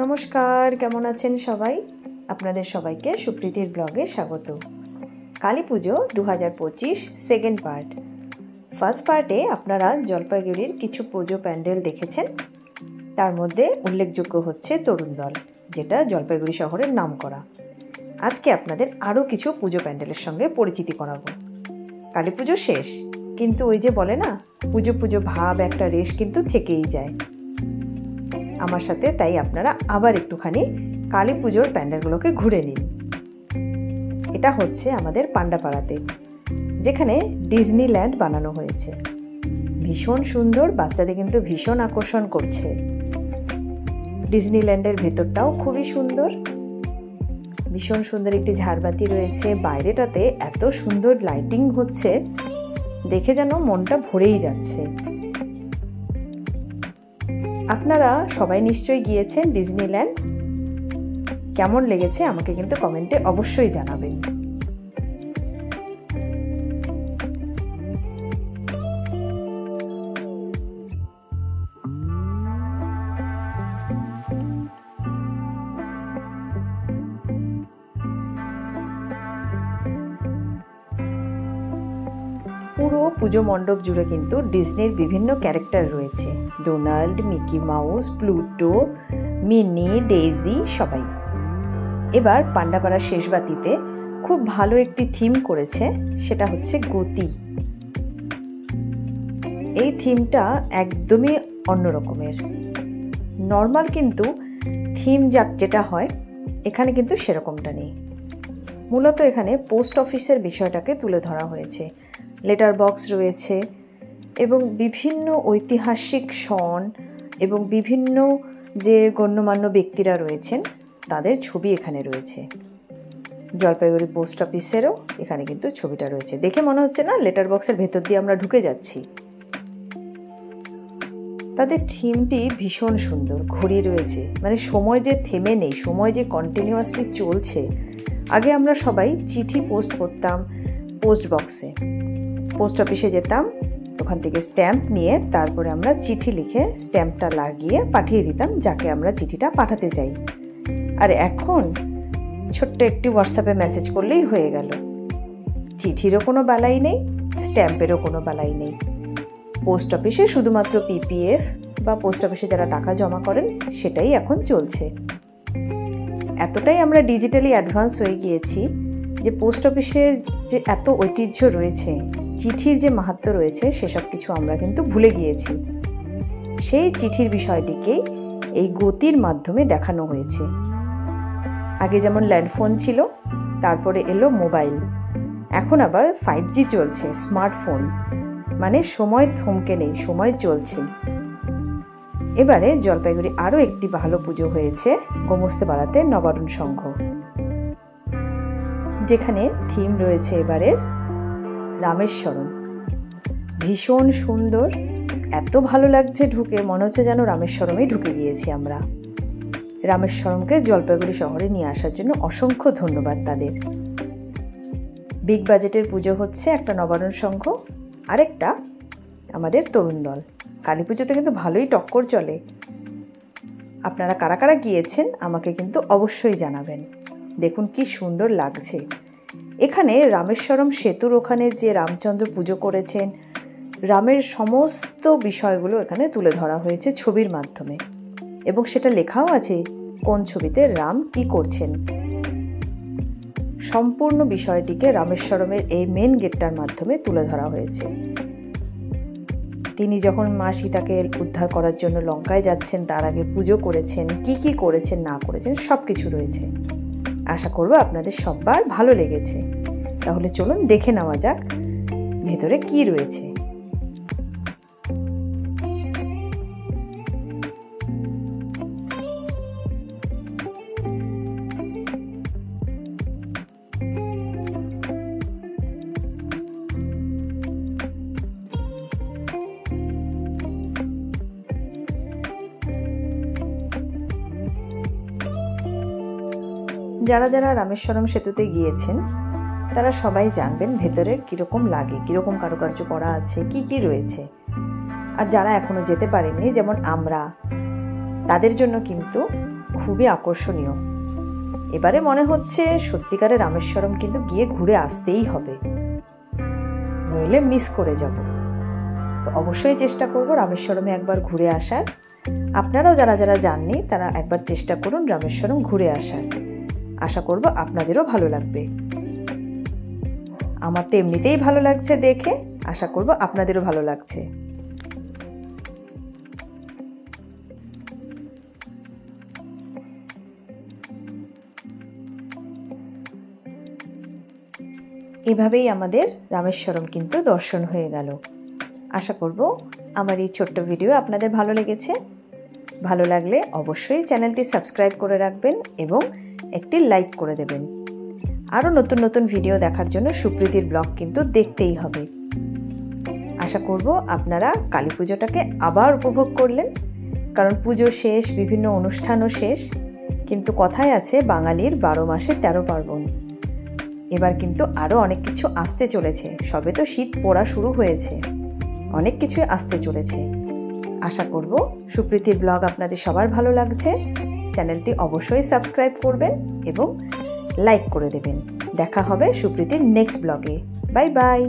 নমস্কার, কেমন আছেন সবাই? আপনাদের সবাইকে সুপ্রীতির ব্লগে স্বাগত। কালী পুজো 2025 সেকেন্ড পার্ট। ফার্স্ট পার্টে আপনারা জলপাইগুড়ির কিছু পুজো প্যান্ডেল দেখেছেন। তার মধ্যে উল্লেখযোগ্য হচ্ছে তরুণ দল, যেটা জলপাইগুড়ি শহরের নামকরা। আজকে আপনাদের আরও কিছু পুজো প্যান্ডেলের সঙ্গে পরিচিতি করাবো। কালী পুজো শেষ, কিন্তু ওই যে বলে না, পুজো পুজো ভাব একটা রেশ কিন্তু থেকেই যায়। আমার সাথে তাই আপনারা আবার একটুখানি কালী পুজোর প্যান্ডেলগুলোকে ঘুরে নিন। এটা হচ্ছে আমাদের পান্ডাপাড়াতে, যেখানে ডিজনিল্যান্ড বানানো হয়েছে। ভীষণ সুন্দর, বাচ্চাদের কিন্তু ভীষণ আকর্ষণ করছে। ডিজনিল্যান্ডের ভেতরটাও খুবই সুন্দর, ভীষণ সুন্দর একটি ঝাড়বাতি রয়েছে। বাইরেটাতে এত সুন্দর লাইটিং হচ্ছে, দেখে যেন মনটা ভরেই যাচ্ছে। আপনারা সবাই নিশ্চয়ই গিয়েছেন ডিজনিল্যান্ড। কেমন লেগেছে আমাকে কিন্তু কমেন্টে অবশ্যই জানাবেন। পুরো পুজো মণ্ডপ জুড়ে কিন্তু ডিজনির বিভিন্ন ক্যারেক্টার রয়েছে। Donald, Mickey mouse, Pluto, mini, daisy সবাই। এবার পান্ডাপাড়ার শেষবাতিতে খুব ভালো একটি থিম করেছে, সেটা হচ্ছে গতি। এই থিমটা একদমই অন্যরকমের। নর্মাল কিন্তু থিম যেটা হয়, এখানে কিন্তু সেরকমটা নেই। মূলত এখানে পোস্ট অফিসের বিষয়টাকে তুলে ধরা হয়েছে। লেটার বক্স রয়েছে এবং বিভিন্ন ঐতিহাসিক সন এবং বিভিন্ন যে গণ্যমান্য ব্যক্তিরা রয়েছেন তাদের ছবি এখানে রয়েছে। জলপাইগুড়ি পোস্ট অফিসেরও এখানে কিন্তু ছবিটা রয়েছে। দেখে মনে হচ্ছে না লেটার বক্সের ভেতর দিয়ে আমরা ঢুকে যাচ্ছি। তাদের থিমটি ভীষণ সুন্দর, ঘড়ি রয়েছে, মানে সময় যে থেমে নেই, সময় যে কন্টিনিউয়াসলি চলছে। আগে আমরা সবাই চিঠি পোস্ট করতাম পোস্ট বক্সে, পোস্ট অফিসে যেতাম, ওখান থেকে স্ট্যাম্প নিয়ে তারপরে আমরা চিঠি লিখে স্ট্যাম্পটা লাগিয়ে পাঠিয়ে দিতাম যাকে আমরা চিঠিটা পাঠাতে চাই। আর এখন ছোট্ট একটি হোয়াটসঅ্যাপে মেসেজ করলেই হয়ে গেল। চিঠিরও কোনো বালাই নেই, স্ট্যাম্পেরও কোনো বালাই নেই। পোস্ট অফিসে শুধুমাত্র পিপিএফ বা পোস্ট অফিসে যারা টাকা জমা করেন সেটাই এখন চলছে। এতটাই আমরা ডিজিটালি অ্যাডভান্স হয়ে গিয়েছি যে পোস্ট অফিসের যে এত ঐতিহ্য রয়েছে, চিঠির যে মাহাত্ম্য রয়েছে, সেসব কিছু আমরা কিন্তু ভুলে গিয়েছি। সেই চিঠির বিষয়টিকেই এই গতির মাধ্যমে দেখানো হয়েছে। আগে যেমন ল্যান্ডফোন ছিল, তারপরে এলো মোবাইল, এখন আবার 5G চলছে, স্মার্টফোন। মানে সময় থমকে নেই, সময় চলছে। এবারে জলপাইগুড়ি আরও একটি ভালো পুজো হয়েছে গোমস্তেপাড়াতে নবারুণ সংঘ, যেখানে থিম রয়েছে এবারের রামেশ্বরম। ভীষণ সুন্দর, এত ভালো লাগছে ঢুকে, মনে হচ্ছে যেন রামেশ্বরমেই ঢুকে গিয়েছি আমরা। রামেশ্বরমকে জলপাইগুড়ি শহরে নিয়ে আসার জন্য অসংখ্য ধন্যবাদ তাদের। বিগ বাজেটের পুজো হচ্ছে, একটা নবারুণ সংঘ, আরেকটা আমাদের তরুণ দল। কালী পুজোতে কিন্তু ভালোই টক্কর চলে। আপনারা কারা কারা গিয়েছেন আমাকে কিন্তু অবশ্যই জানাবেন। দেখুন কি সুন্দর লাগছে। এখানে রামেশ্বরম সেতুর ওখানে যে রামচন্দ্র পুজো করেছেন, রামের সমস্ত বিষয়গুলো এখানে তুলে ধরা হয়েছে ছবির মাধ্যমে, এবং সেটা লেখাও আছে কোন ছবিতে রাম কি করছেন। সম্পূর্ণ বিষয়টিকে রামেশ্বরমের এই মেন গেটটার মাধ্যমে তুলে ধরা হয়েছে। তিনি যখন মা সীতাকে উদ্ধার করার জন্য লঙ্কায় যাচ্ছেন, তার আগে পুজো করেছেন, কি কি করেছেন না করেছেন সব কিছু রয়েছে। আশা করব আপনাদের সবার ভালো লেগেছে। তাহলে চলুন দেখে নেওয়া যাক ভেতরে কি রয়েছে। যারা যারা রামেশ্বরম সেতুতে গিয়েছেন তারা সবাই জানবেন ভেতরে কীরকম লাগে, কীরকম কারুকার্য করা আছে, কি কি রয়েছে। আর যারা এখনও যেতে পারেননি, যেমন আমরা, তাদের জন্য কিন্তু খুবই আকর্ষণীয়। এবারে মনে হচ্ছে সত্যিকারের রামেশ্বরম কিন্তু গিয়ে ঘুরে আসতেই হবে, নইলে মিস করে যাব। তো অবশ্যই চেষ্টা করব রামেশ্বরমে একবার ঘুরে আসার। আপনারাও যারা যারা যাননি তারা একবার চেষ্টা করুন রামেশ্বরম ঘুরে আসার। আশা করব আপনাদেরও ভালো লাগবে। আমার তো এমনিতেই ভালো লাগছে দেখে, আশা করব আপনাদেরও ভালো লাগছে। এভাবেই আমাদের রামেশ্বরম কিন্তু দর্শন হয়ে গেল। আশা করব আমার এই ছোট্ট ভিডিও আপনাদের ভালো লেগেছে। ভালো লাগলে অবশ্যই চ্যানেলটি সাবস্ক্রাইব করে রাখবেন এবং একটি লাইক করে দেবেন। আরও নতুন নতুন ভিডিও দেখার জন্য সুপ্রীতির ব্লগ কিন্তু দেখতেই হবে। আশা করব আপনারা কালী পুজোটাকে আবার উপভোগ করলেন, কারণ পুজো শেষ, বিভিন্ন অনুষ্ঠানও শেষ, কিন্তু কথায় আছে বাঙালির 12 মাসে 13 পার্বণ। এবার কিন্তু আরও অনেক কিছু আসতে চলেছে। সবে তো শীত পড়া শুরু হয়েছে, অনেক কিছুই আসতে চলেছে। আশা করব সুপ্রীতির ব্লগ আপনাদের সবার ভালো লাগছে। চ্যানেলটি অবশ্যই সাবস্ক্রাইব করবেন এবং লাইক করে দেবেন। দেখা হবে সুপ্রীতির নেক্সট ব্লগে। Bye bye.